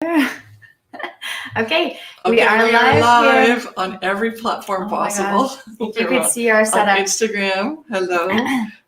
Okay, we are live here. On every platform possible. If you could see our setup. On Instagram, hello.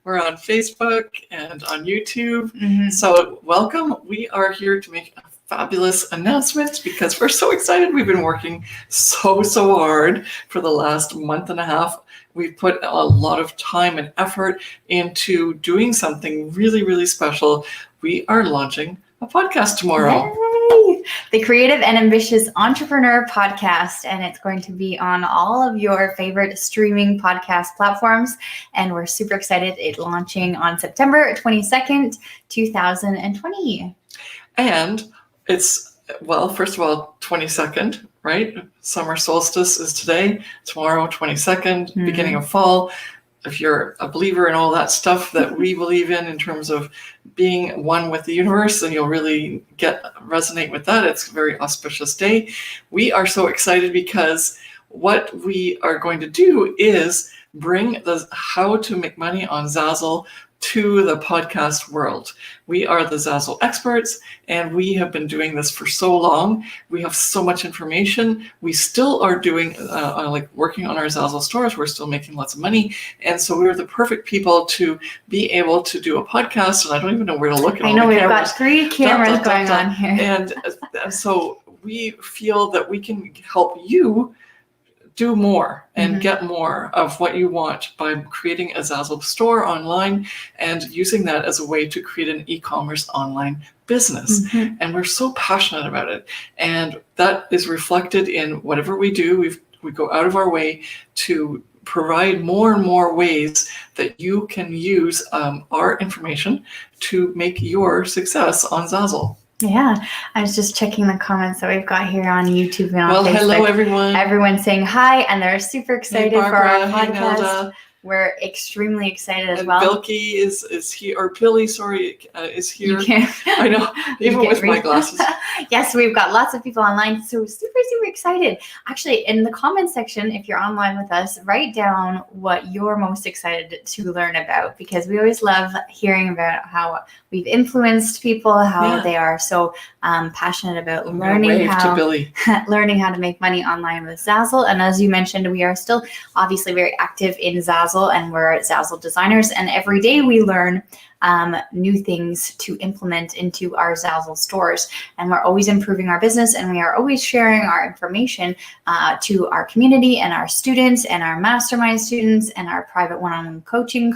We're on Facebook and on YouTube. Mhm. So welcome. We are here to make a fabulous announcement because we're so excited. We've been working so hard for the last month and a half. We've put a lot of time and effort into doing something really special. We are launching a podcast tomorrow. Yay! The Creative and Ambitious Entrepreneur Podcast, and it's going to be on all of your favorite streaming podcast platforms, and we're super excited. It's launching on September 22nd, 2020. And it's, well, first of all, 22nd, right? Summer solstice is today, tomorrow, 22nd, beginning of fall. If you're a believer in all that stuff that we believe in terms of being one with the universe, then you'll really resonate with that. It's a very auspicious day. We are so excited because what we are going to do is bring the how to make money on Zazzle to the podcast world. We are the Zazzle experts, and we have been doing this for so long. We have so much information. We still are doing, working on our Zazzle stores. We're still making lots of money. And so we're the perfect people to be able to do a podcast. And I don't even know where to look at all the cameras. I know, we've got 3 cameras going on here. And so we feel that we can help you do more and get more of what you want by creating a Zazzle store online and using that as a way to create an e-commerce online business. And we're so passionate about it. And that is reflected in whatever we do. We go out of our way to provide more and more ways that you can use our information to make your success on Zazzle. Yeah, I was just checking the comments that we've got here on YouTube and on Facebook. Well, hello everyone. Everyone's saying hi, and they're super excited Barbara, for our podcast. Nelda. We're extremely excited as and well. Bilky is here, or Billy, sorry, is here. You can't. I know, even with my glasses. Yes, we've got lots of people online, so super excited. Actually, in the comment section, if you're online with us, write down what you're most excited to learn about, because we always love hearing about how we've influenced people, how they are so passionate about learning how to make money online with Zazzle. And as you mentioned, we are still obviously very active in Zazzle, and we're Zazzle designers, and every day we learn new things to implement into our Zazzle stores, and we're always improving our business, and we are always sharing our information to our community and our students and our mastermind students and our private one-on-one coaching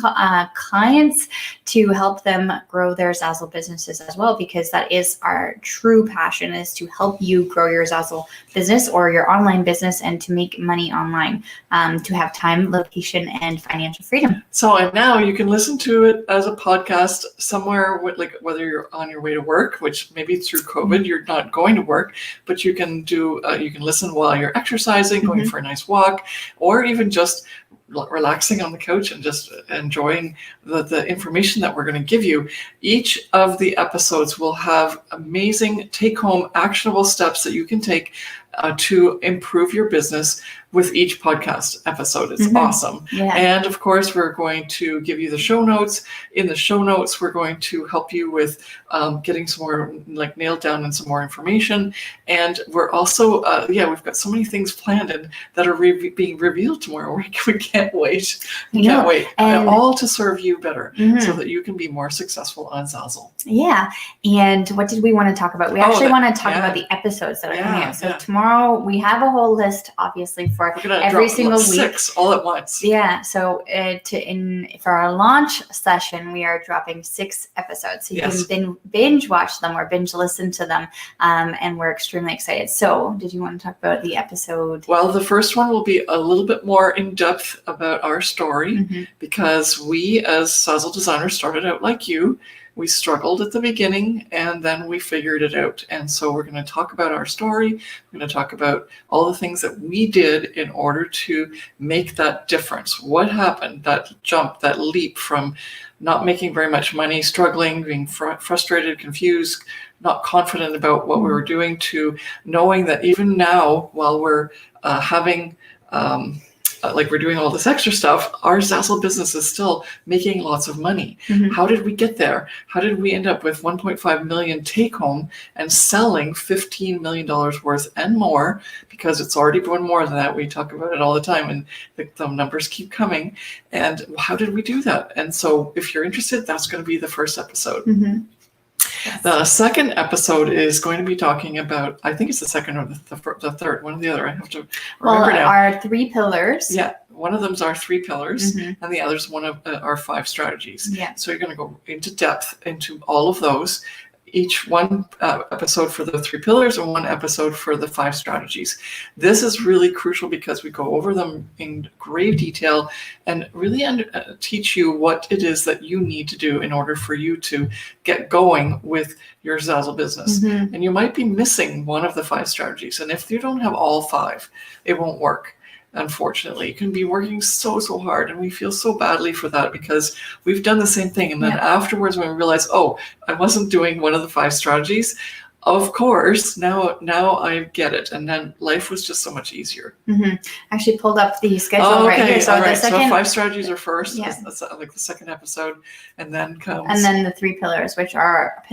clients to help them grow their Zazzle businesses as well, because that is our true passion, is to help you grow your Zazzle business or your online business and to make money online, to have time, location, and financial freedom. So and now you can listen to it as a podcast somewhere, like whether you're on your way to work, which maybe through COVID you're not going to work, but you can do you can listen while you're exercising, going for a nice walk, or even just relaxing on the couch and just enjoying the information that we're going to give you. Each of the episodes will have amazing take-home actionable steps that you can take to improve your business with each podcast episode. It's awesome. Yeah. And of course, we're going to give you the show notes. In the show notes, we're going to help you with getting some more, like, nailed down and some more information. And we're also, we've got so many things planned and that are being revealed tomorrow. We can't wait. We can't wait. And all to serve you better so that you can be more successful on Zazzle. Yeah. And what did we want to talk about? We actually want to talk about the episodes that are coming out. So tomorrow we have a whole list, obviously, for every single week. 6 all at once. Yeah. So for our launch session, we are dropping 6 episodes. So you can binge watch them or binge listen to them. And we're extremely excited. So did you want to talk about the episode? Well, the first one will be a little bit more in depth about our story, because we as Zazzle designers started out like you. We struggled at the beginning, and then we figured it out. And so we're going to talk about our story. We're going to talk about all the things that we did in order to make that difference. What happened, that jump, that leap from not making very much money, struggling, being frustrated, confused, not confident about what we were doing, to knowing that even now, while we're having like we're doing all this extra stuff, our Zazzle business is still making lots of money. Mhm. How did we get there? How did we end up with 1.5 million take home and selling $15 million worth and more? Because it's already grown more than that. We talk about it all the time, and the numbers keep coming. And how did we do that? And so if you're interested, that's going to be the first episode. Mhm. Yes. The second episode is going to be talking about, I think it's the second or the third, one or the other. I have to remember now. Our 3 pillars. Yeah, one of them's our 3 pillars, Mhm. and the other's one of our 5 strategies. Yeah. So you're going to go into depth into all of those. Each one episode for the 3 pillars and 1 episode for the 5 strategies. This is really crucial because we go over them in grave detail and really teach you what it is that you need to do in order for you to get going with your Zazzle business. Mhm. And you might be missing one of the 5 strategies. And if you don't have all 5, it won't work. Unfortunately, you can be working so hard, and we feel so badly for that because we've done the same thing. And then afterwards, when we realize, oh, I wasn't doing one of the 5 strategies, of course, now I get it. And then life was just so much easier. Mhm. Actually pulled up the schedule right here. So all the right. second, So 5 strategies are first. Yeah. That's like the second episode, and then comes. and then the 3 pillars, which are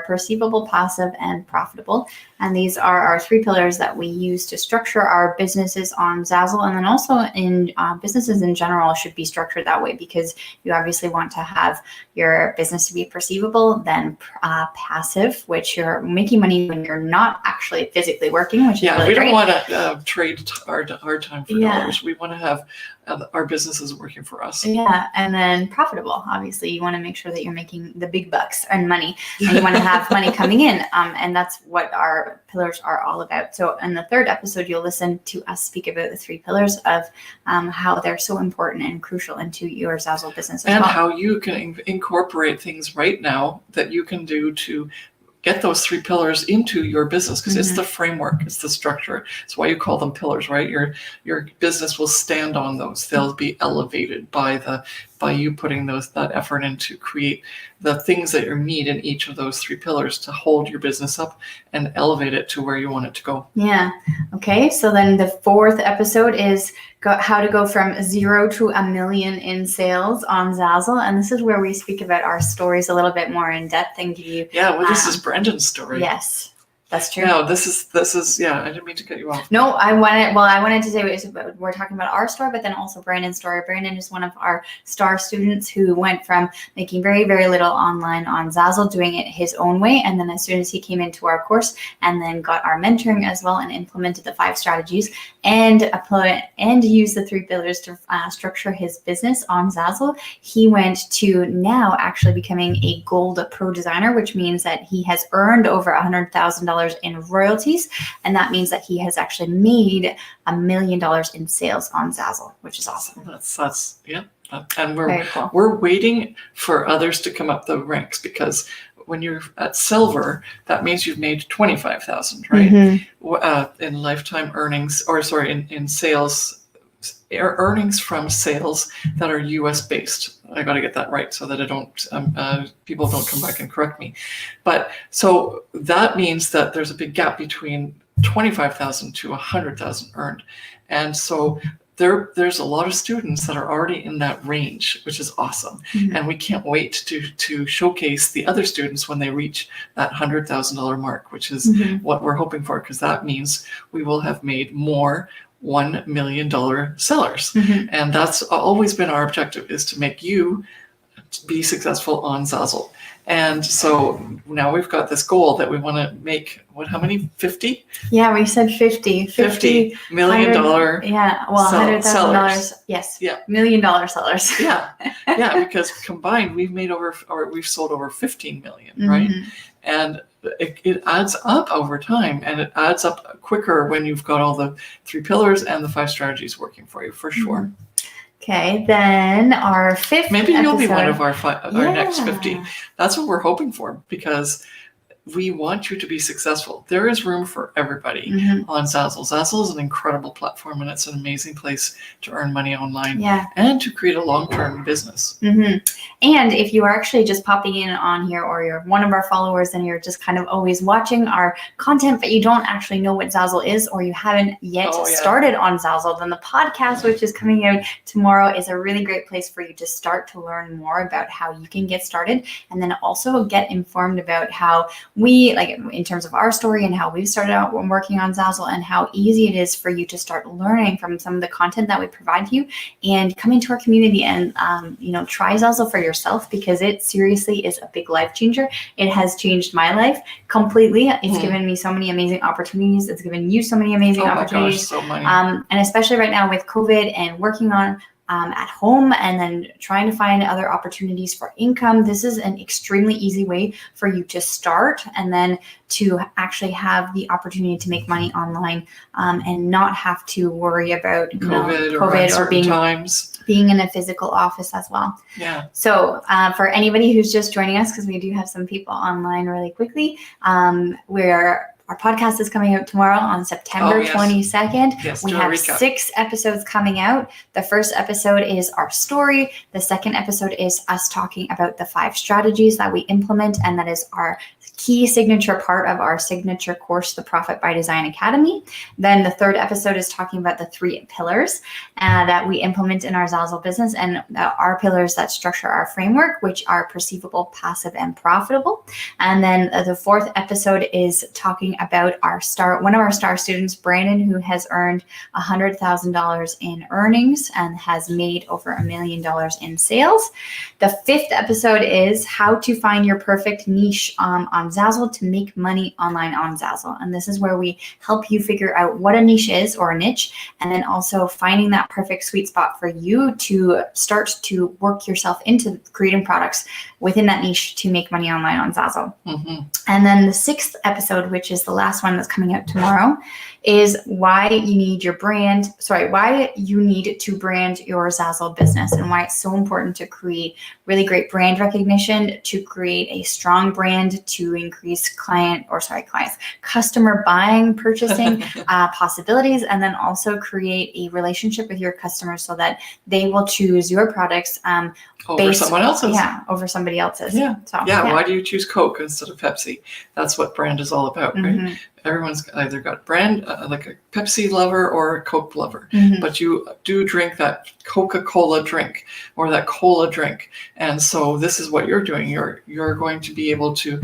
perceivable, passive, and profitable. And these are our 3 pillars that we use to structure our businesses on Zazzle, and then also in businesses in general should be structured that way because you obviously want to have your business to be perceivable, then passive, which you're making money when you're not actually physically working, which is really we don't great. want to trade our time for dollars. We want to have our businesses working for us. Yeah, and then profitable. Obviously, you want to make sure that you're making the big bucks and money, and you want to have money coming in. And that's what our pillars are all about. So, in the 3rd episode, you'll listen to us speak about the 3 pillars of how they're so important and crucial into your Zazzle business as and well. how you can incorporate things right now that you can do to get those 3 pillars into your business, because it's the framework, it's the structure. It's why you call them pillars, right? Your business will stand on those. They'll be elevated by you putting that effort in to create the things that you need in each of those 3 pillars to hold your business up and elevate it to where you want it to go. Yeah. Okay. So then the 4th episode is how to go from 0 to $1 million in sales on Zazzle. And this is where we speak about our stories a little bit more in depth and give you. Yeah. Well, this is Brendan's story. Yes. That's true. No, this is I didn't mean to cut you off. No, I wanted to say we're talking about our story, but then also Brandon's story. Brandon is one of our star students who went from making very, very little online on Zazzle, doing it his own way. And then as soon as he came into our course and then got our mentoring as well and implemented the 5 strategies and used the 3 pillars to structure his business on Zazzle, he went to now actually becoming a gold pro designer, which means that he has earned over $100,000 in royalties, and that means that he has actually made $1 million in sales on Zazzle, which is awesome. That's yeah, and Very cool. we're waiting for others to come up the ranks, because when you're at silver, that means you've made 25,000, right? Mm-hmm. In lifetime earnings, or sorry, in sales. Earnings from sales that are U.S. based. I got to get that right so that I don't people don't come back and correct me. But so that means that there's a big gap between 25,000 to 100,000 earned, and so there's a lot of students that are already in that range, which is awesome. Mm-hmm. And we can't wait to showcase the other students when they reach that $100,000 mark, which is what we're hoping for, because that means we will have made more $1 million sellers. And that's always been our objective, is to make you be successful on Zazzle. And so now we've got this goal that we want to make, how many? 50? Yeah, we said 50. $50 million. Yeah, well, $100,000. Yes. Yeah. $1 million sellers. Yeah. Because combined, we've sold over 15 million, right? And it adds up over time, and it adds up quicker when you've got all the 3 pillars and the 5 strategies working for you, for sure. Okay, then our 5th Maybe episode. You'll be one of our next 50. That's what we're hoping for, because we want you to be successful. There is room for everybody Mm-hmm. on Zazzle. Zazzle is an incredible platform, and it's an amazing place to earn money online Yeah. and to create a long-term business. Mm-hmm. And if you are actually just popping in on here, or you're one of our followers and you're just kind of always watching our content, but you don't actually know what Zazzle is, or you haven't yet started on Zazzle, then the podcast, which is coming out tomorrow, is a really great place for you to start to learn more about how you can get started, and then also get informed about how we, like in terms of our story and how we started out when working on Zazzle, and how easy it is for you to start learning from some of the content that we provide to you, and come into our community and try Zazzle for yourself, because it seriously is a big life changer. It has changed my life completely. It's given me so many amazing opportunities. It's given you so many amazing opportunities. So many. And especially right now with COVID and working on at home, and then trying to find other opportunities for income, this is an extremely easy way for you to start, and then to actually have the opportunity to make money online, and not have to worry about COVID or being in a physical office as well. Yeah. So for anybody who's just joining us, because we do have some people online really quickly, our podcast is coming out tomorrow on September 22nd. Yes, we have 6 episodes coming out. The first episode is our story. The second episode is us talking about the 5 strategies that we implement, and that is our key signature part of our signature course, the Profit by Design Academy. Then the third episode is talking about the 3 pillars that we implement in our Zazzle business, and our pillars that structure our framework, which are perceivable, passive, and profitable. And then the fourth episode is talking about one of our star students, Brandon, who has earned $100,000 in earnings and has made over $1 million in sales. The fifth episode is how to find your perfect niche on Zazzle to make money online on Zazzle. And this is where we help you figure out what a niche is, or a niche, and then also finding that perfect sweet spot for you to start to work yourself into creating products within that niche to make money online on Zazzle. Mm-hmm. And then the 6th episode, which is the last one that's coming out tomorrow, is why you need to brand your Zazzle business, and why it's so important to create really great brand recognition, to create a strong brand, to increase customer buying, purchasing possibilities, and then also create a relationship with your customers so that they will choose your products over someone else's. Yeah, over somebody else's. Yeah. Why do you choose Coke instead of Pepsi? That's what brand is all about, right? Mm-hmm. Everyone's either got brand, like a Pepsi lover or a Coke lover, but you do drink that Coca-Cola drink or that cola drink. And so this is what you're doing. You're going to be able to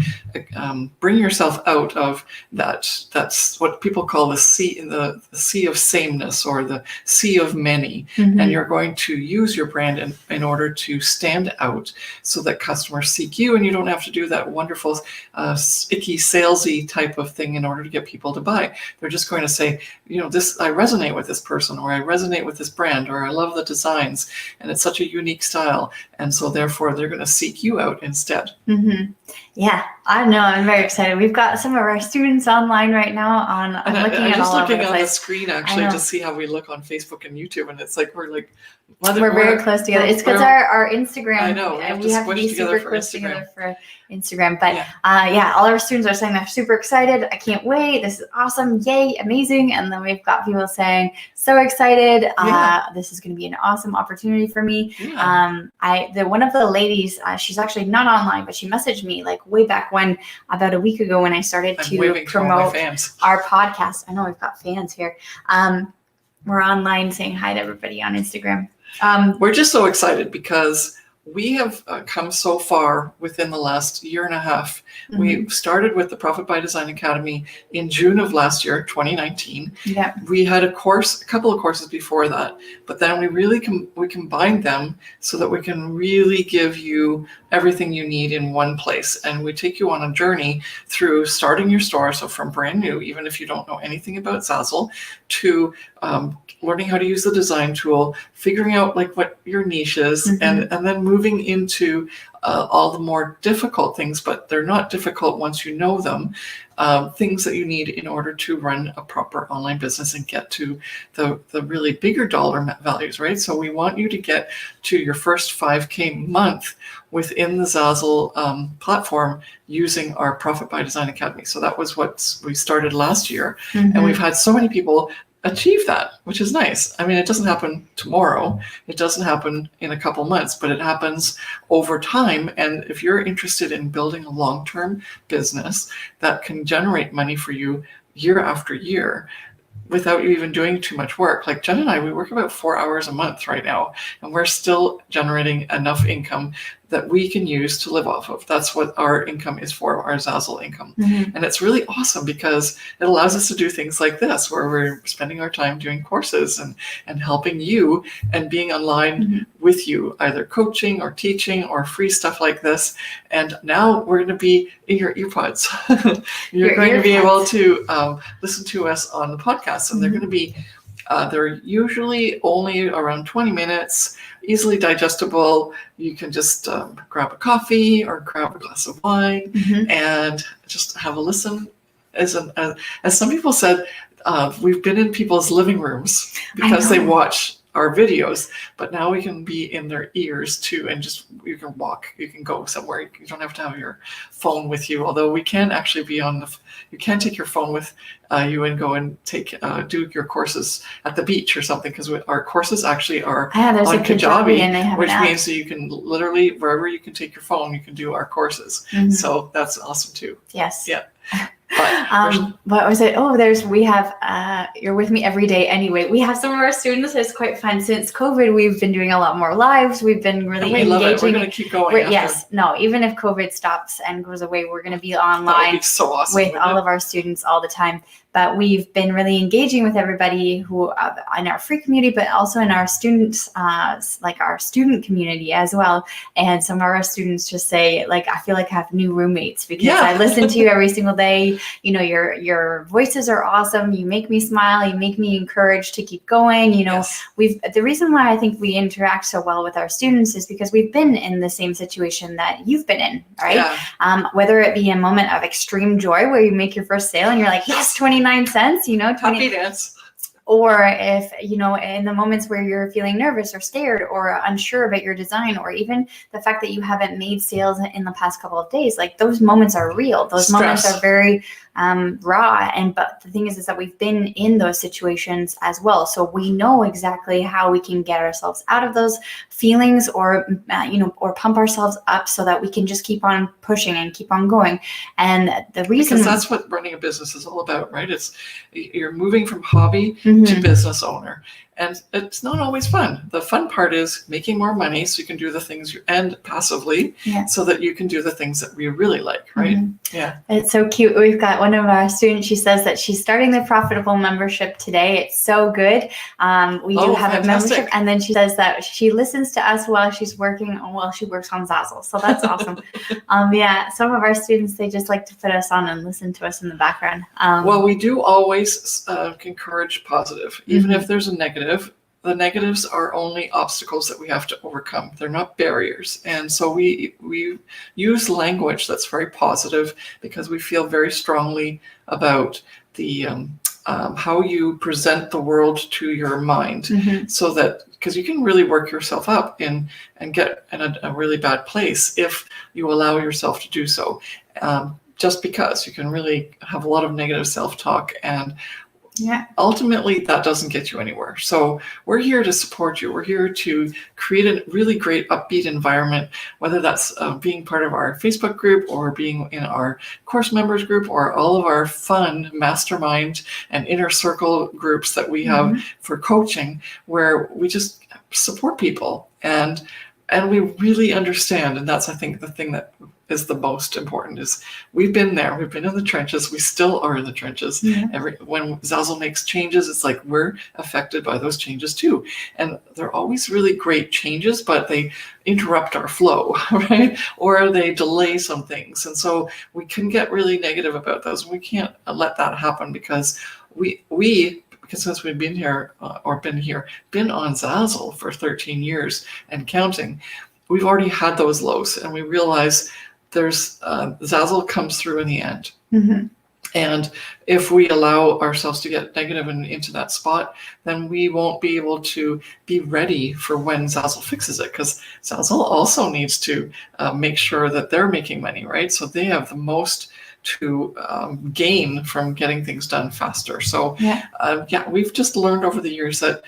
bring yourself out of that. That's what people call the sea of sameness, or the sea of many. And you're going to use your brand in order to stand out, so that customers seek you, and you don't have to do that wonderful icky salesy type of thing in order to get people to buy. They're just going to say, this, I resonate with this person, or I resonate with this brand, or I love the designs, and it's such a unique style, and so therefore they're going to seek you out instead. Yeah, I know. I'm very excited. We've got some of our students online right now. I'm looking on the screen actually to see how we look on Facebook and YouTube, and it's like we're very close together. It's because our Instagram. I know. We have to be super close together for Instagram. But all our students are saying they're super excited. I can't wait. This is awesome. Yay, amazing. And then we've got people saying, so excited. This is going to be an awesome opportunity for me. One of the ladies, she's actually not online, but she messaged me like way back when, about a week ago, when I started to promote our podcast. I know we've got fans here. We're online saying hi to everybody on Instagram. We're just so excited because we have come so far within the last year and a half. We started with the Profit by Design Academy in June of last year, 2019. Yeah. We had a couple of courses before that, but then we combined them so that we can really give you everything you need in one place. And we take you on a journey through starting your store. So from brand new, even if you don't know anything about Zazzle, to learning how to use the design tool, figuring out like what your niche is, and then moving moving into all the more difficult things, but they're not difficult once you know them, things that you need in order to run a proper online business and get to the really bigger dollar values, right? So we want you to get to your first 5K month within the Zazzle platform using our Profit by Design Academy. So that was what we started last year. And we've had so many people achieve that, which is nice. I mean, it doesn't happen tomorrow. It doesn't happen in a couple months, but it happens over time. And if you're interested in building a long-term business that can generate money for you year after year, without you even doing too much work. Like Jen and I, we work about 4 hours a month right now, and we're still generating enough income that we can use to live off of. That's what our income is for, our Zazzle income. And it's really awesome because it allows us to do things like this, where we're spending our time doing courses and helping you and being online with you, either coaching or teaching or free stuff like this. And now we're going to be in your earpods. You're going to be able to listen to us on the podcast, and they're going to be they're usually only around 20 minutes, easily digestible. You can just grab a coffee or grab a glass of wine and just have a listen. As some people said, we've been in people's living rooms because they watch our videos, but now we can be in their ears too, and just you can walk, you can go somewhere. You don't have to have your phone with you, although we can actually be on the. You can take your phone with you and go and do your courses at the beach or something, because our courses actually are on Kajabi, which means that you can literally wherever you can take your phone, you can do our courses. So that's awesome too. Yes. Yeah. What was it? We have You're With Me Every Day Anyway. We have some of our students. It's quite fun. Since COVID, we've been doing a lot more lives. We've been really engaging. Love it. We're going to keep going. Even if COVID stops and goes away, we're going to be online. That would be so awesome, with all of our students all the time. But we've been really engaging with everybody who in our free community, but also in our students, like our student community as well. And some of our students just say, like, I feel like I have new roommates because I listen to you every single day. You know, your voices are awesome. You make me smile. You make me encouraged to keep going. You know, the reason why I think we interact so well with our students is because we've been in the same situation that you've been in, right? Yeah. Whether it be a moment of extreme joy where you make your first sale and you're like, yes, 29 cents, you know, happy dance. Or if, you know, in the moments where you're feeling nervous or scared or unsure about your design, or even the fact that you haven't made sales in the past couple of days, like those moments are real. Those moments are very raw. But the thing is that we've been in those situations as well. So we know exactly how we can get ourselves out of those feelings or pump ourselves up so that we can just keep on pushing and keep on going. And the reason, because that's what running a business is all about, right? It's you're moving from hobby to business owner. And it's not always fun. The fun part is making more money so you can do the things and passively so that you can do the things that we really like, right? Yeah. It's so cute. We've got one of our students, she says that she's starting the Profitable membership today. It's so good. We do have a membership. And then she says that she listens to us while she's working, while she works on Zazzle. So that's awesome. Some of our students, they just like to put us on and listen to us in the background. Well, we do always encourage positive, even if there's a negative. The negatives are only obstacles that we have to overcome. They're not barriers. And so we use language that's very positive because we feel very strongly about the how you present the world to your mind, so that because you can really work yourself up and get in a really bad place if you allow yourself to do so. Just because you can really have a lot of negative self-talk, and ultimately that doesn't get you anywhere. So we're here to support you. We're here to create a really great upbeat environment, whether that's being part of our Facebook group or being in our course members group or all of our fun mastermind and inner circle groups that we have for coaching, where we just support people and we really understand. And that's, I think, the thing that is the most important is we've been there. We've been in the trenches. We still are in the trenches. When Zazzle makes changes, it's like we're affected by those changes too. And they're always really great changes, but they interrupt our flow, right? Or they delay some things. And so we can get really negative about those. We can't let that happen because because since we've been here been on Zazzle for 13 years and counting, we've already had those lows, and we realize there's Zazzle comes through in the end. Mm-hmm. And if we allow ourselves to get negative and into that spot, then we won't be able to be ready for when Zazzle fixes it, because Zazzle also needs to make sure that they're making money, right? So they have the most to gain from getting things done faster. So we've just learned over the years that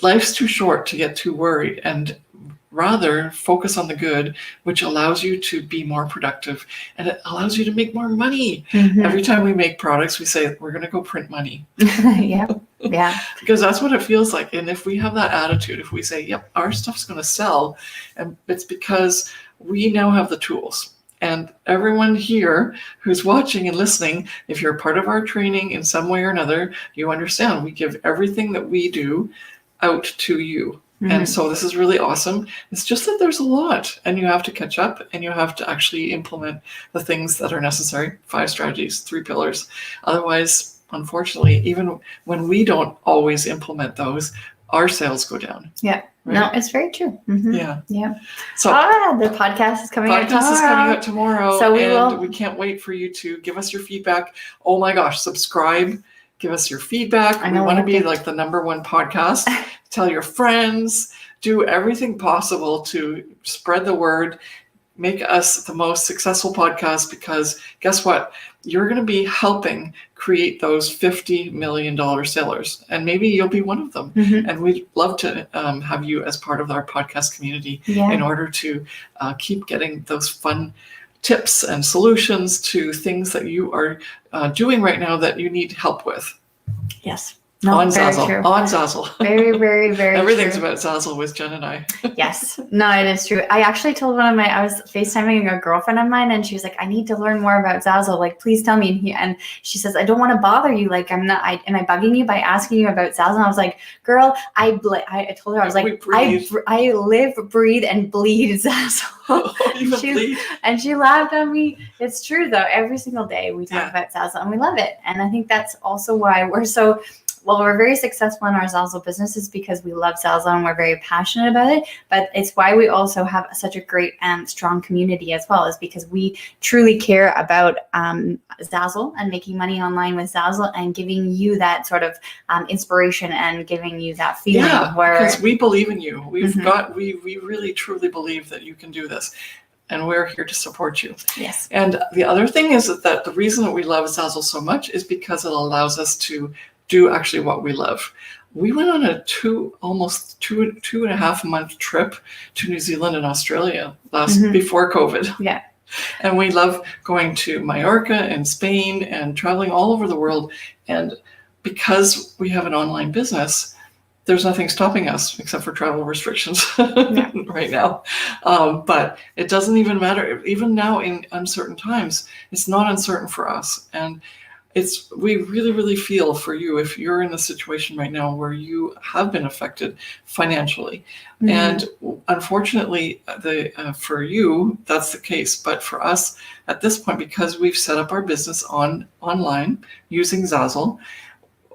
life's too short to get too worried, and rather focus on the good, which allows you to be more productive, and it allows you to make more money. Mm-hmm. Every time we make products, we say we're going to go print money. Yeah. Because that's what it feels like. And if we have that attitude, if we say, yep, our stuff's going to sell, and it's because we now have the tools. And everyone here who's watching and listening, if you're part of our training in some way or another, you understand we give everything that we do out to you. Mm-hmm. And so this is really awesome. It's just that there's a lot, and you have to catch up, and you have to actually implement the things that are necessary. 5 strategies, 3 pillars. Otherwise, unfortunately, even when we don't always implement those, our sales go down. Yeah. Right? No, it's very true. Mm-hmm. Yeah. So the podcast is coming out tomorrow. So we can't wait for you to give us your feedback. Oh my gosh, subscribe. Give us your feedback. We want to be like the #1 podcast. Tell your friends. Do everything possible to spread the word. Make us the most successful podcast, because guess what? You're going to be helping create those $50 million sellers, and maybe you'll be one of them. Mm-hmm. And we'd love to have you as part of our podcast community in order to keep getting those fun tips and solutions to things that you are doing right now that you need help with. Yes. On Zazzle. Very, very, very Everything's true. about Zazzle with Jen and I. Yes. No, it is true. I actually told I was FaceTiming a girlfriend of mine, and she was like, I need to learn more about Zazzle. Like, please tell me. And she says, I don't want to bother you. Like, am I bugging you by asking you about Zazzle? And I was like, girl, I told her, I was like, I live, breathe, and bleed Zazzle. And she laughed at me. It's true, though. Every single day we talk about Zazzle, and we love it. And I think that's also why we're very successful in our Zazzle business, is because we love Zazzle and we're very passionate about it. But it's why we also have such a great strong community as well, is because we truly care about Zazzle and making money online with Zazzle, and giving you that sort of inspiration and giving you that feeling. Yeah, because we believe in you. We really truly believe that you can do this. And we're here to support you. Yes. And the other thing is that the reason that we love Zazzle so much is because it allows us to do actually what we love. We went on a almost two and a half month trip to New Zealand and Australia before COVID. Yeah. And we love going to Mallorca and Spain and traveling all over the world. And because we have an online business, there's nothing stopping us except for travel restrictions right now. But it doesn't even matter. Even now in uncertain times, it's not uncertain for us. And we really, really feel for you if you're in a situation right now where you have been affected financially. Mm-hmm. And unfortunately, for you, that's the case. But for us at this point, because we've set up our business online using Zazzle,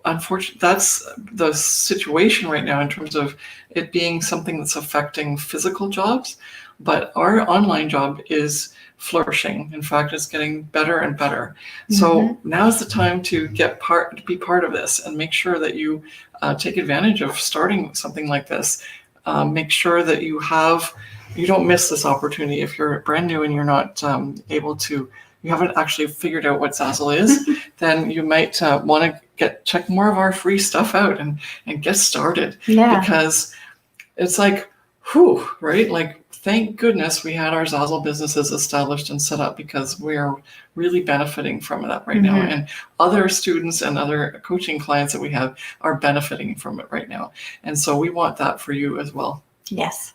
unfortunately, that's the situation right now in terms of it being something that's affecting physical jobs. But our online job is flourishing. In fact, it's getting better and better. Mm-hmm. So now's the time to be part of this, and make sure that you take advantage of starting something like this. Make sure that you don't miss this opportunity. If you're brand new and you're not you haven't actually figured out what Zazzle is, then you might want to check more of our free stuff out and get started. Yeah. Because it's like, whew, right? Like, thank goodness we had our Zazzle businesses established and set up, because we are really benefiting from that right now. And other students and other coaching clients that we have are benefiting from it right now. And so we want that for you as well. Yes.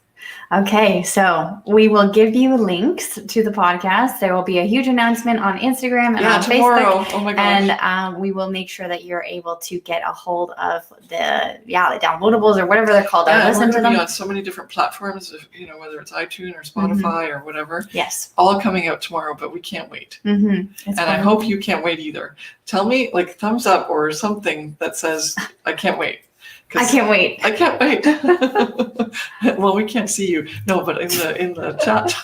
Okay, so we will give you links to the podcast. There will be a huge announcement on Instagram and on tomorrow. Facebook. Oh my gosh. And we will make sure that you're able to get a hold of the downloadables or whatever they're called. Yeah, we're going to be on so many different platforms, whether it's iTunes or Spotify or whatever. Yes. All coming out tomorrow, but we can't wait. And I hope you can't wait either. Tell me, like, thumbs up or something that says, I can't wait. I can't wait. I can't wait. Well, we can't see you. No, but in the chat.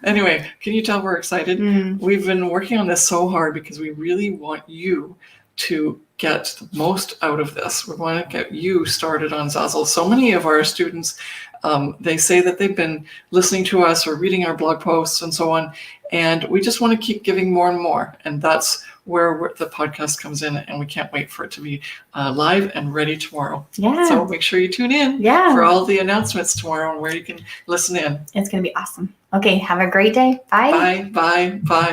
Anyway, can you tell we're excited? We've been working on this so hard because we really want you to get the most out of this. We want to get you started on Zazzle. So many of our students, they say that they've been listening to us or reading our blog posts and so on, and we just want to keep giving more and more. And that's where the podcast comes in, and we can't wait for it to be live and ready tomorrow. Yeah. So make sure you tune in for all the announcements tomorrow and where you can listen in. It's going to be awesome. Okay, have a great day. Bye. Bye, bye, bye.